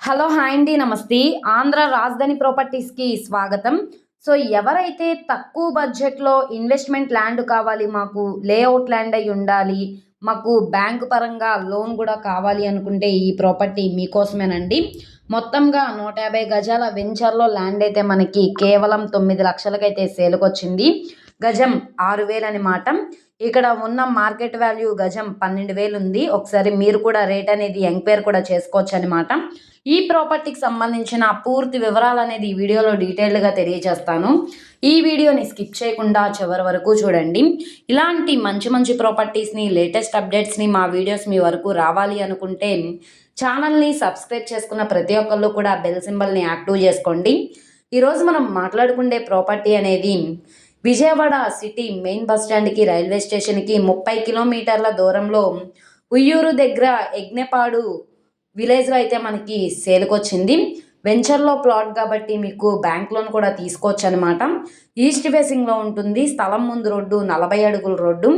Hello hi అండి నమస్తే. ఆంధ్ర రాజధాని ప్రాపర్టీస్‌కి స్వాగతం. సో, ఎవరైతే తక్కువ బడ్జెట్‌లో ఇన్వెస్ట్‌మెంట్ ల్యాండ్ కావాలి మాకు, లేఅవుట్ ల్యాండ్ అయ్యుండాలి, మాకు బ్యాంక్ పరంగా లోన్ గూడా కావాలి అనుకుంటే ఈ ప్రాపర్టీ మీకోసమేనండి. మొత్తంగా 150 గజాల వెంచర్‌లో ల్యాండ్ అయితే మనకి కేవలం 9,00,000కైతే సేల్‌కొచ్చింది. గజం 6,000 అని మాట. ఇక్కడ ఉన్న మార్కెట్ వాల్యూ గజం 12,000 ఉంది. ఒకసారి మీరు కూడా రేట్ అనేది ఎంక్వైరీ కూడా చేసుకోవచ్చనమాట. ఈ ప్రాపర్టీకి సంబంధించిన పూర్తి వివరాలనేది ఈ వీడియోలో డీటెయిల్డ్‌గా తెలియజేస్తాను. ఈ వీడియోని స్కిప్ చేయకుండా చివరి వరకు చూడండి. ఇలాంటి మంచి మంచి ప్రాపర్టీస్‌ని, లేటెస్ట్ అప్డేట్స్‌ని మా వీడియోస్ మీ వరకు రావాలి అనుకుంటే ఛానల్‌ని సబ్స్క్రైబ్ చేసుకున్న ప్రతి ఒక్కళ్ళు కూడా బెల్ సింబల్‌ని యాక్టివ్ చేసుకోండి. ఈరోజు మనం మాట్లాడుకునే ప్రాపర్టీ అనేది విజయవాడ సిటీ మెయిన్ బస్ స్టాండ్‌కి, రైల్వే స్టేషన్‌కి 30 కిలోమీటర్ల దూరంలో ఉయ్యూరు దగ్గర యజ్ఞపాడు విలేజ్‌లో అయితే మనకి సేల్‌కొచ్చింది. వెంచర్‌లో ప్లాట్ కాబట్టి మీకు బ్యాంక్ లోన్ కూడా తీసుకోవచ్చనమాట. ఈస్ట్ ఫేసింగ్‌లో ఉంటుంది. స్థలం ముందు రోడ్డు 40 అడుగుల రోడ్డు.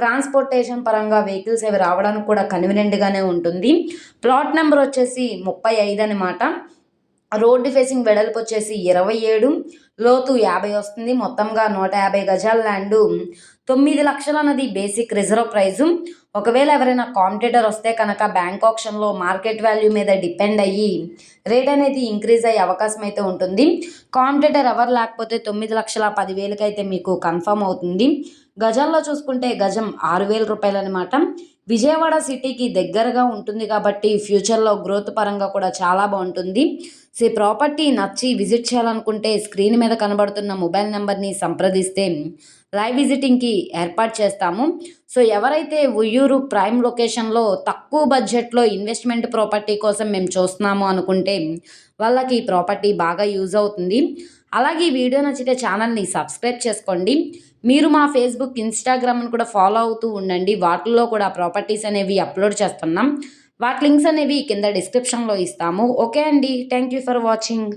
ట్రాన్స్‌పోర్టేషన్ పరంగా వెహికల్స్ అవి రావడానికి కూడా కన్వీనియంట్‌గానే ఉంటుంది. ప్లాట్ నెంబర్ వచ్చేసి 35 అనమాట. రోడ్డు ఫేసింగ్ వెడల్పు వచ్చేసి 27, లోతు 50 వస్తుంది. మొత్తంగా 150 గజాల ల్యాండు. 9,00,000 అన్నది బేసిక్ రిజర్వ్ ప్రైజు. ఒకవేళ ఎవరైనా కాంపిటీటర్ వస్తే కనుక బ్యాంక్ ఆక్షన్‌లో మార్కెట్ వాల్యూ మీద డిపెండ్ అయ్యి రేట్ అనేది ఇంక్రీజ్ అయ్యే అవకాశం అయితే ఉంటుంది. కాంపిటీటర్ ఎవరు లేకపోతే 9,10,000 అయితే మీకు కన్ఫర్మ్ అవుతుంది. గజాల్లో చూసుకుంటే గజం 6,000 రూపాయలనమాట. విజయవాడ సిటీకి దగ్గరగా ఉంటుంది కాబట్టి ఫ్యూచర్‌లో గ్రోత్ పరంగా కూడా చాలా బాగుంటుంది. సో, ఈ ప్రాపర్టీ నచ్చి విజిట్ చేయాలనుకుంటే స్క్రీన్ మీద కనబడుతున్న మొబైల్ నెంబర్‌ని సంప్రదిస్తే లైవ్ విజిటింగ్‌కి ఏర్పాటు చేస్తాము. సో, ఎవరైతే ఉయ్యూరు ప్రైమ్ లొకేషన్‌లో తక్కువ బడ్జెట్‌లో ఇన్వెస్ట్‌మెంట్ ప్రాపర్టీ కోసం మేము చూస్తున్నాము అనుకుంటే వాళ్ళకి ఈ ప్రాపర్టీ బాగా యూజ్ అవుతుంది. అలాగే ఈ వీడియో నచ్చితే ఛానల్‌ని సబ్స్క్రైబ్ చేసుకోండి. మీరు మా ఫేస్‌బుక్, ఇన్‌స్టాగ్రామ్‌ని కూడా ఫాలో అవుతూ ఉండండి. వాటిల్లో కూడా ప్రాపర్టీస్ అనేవి అప్‌లోడ్ చేస్తున్నాం. వాటి లింక్స్ అనేవి కింద డిస్క్రిప్షన్‌లో ఇస్తాము. ఓకే అండి. Thank you for watching.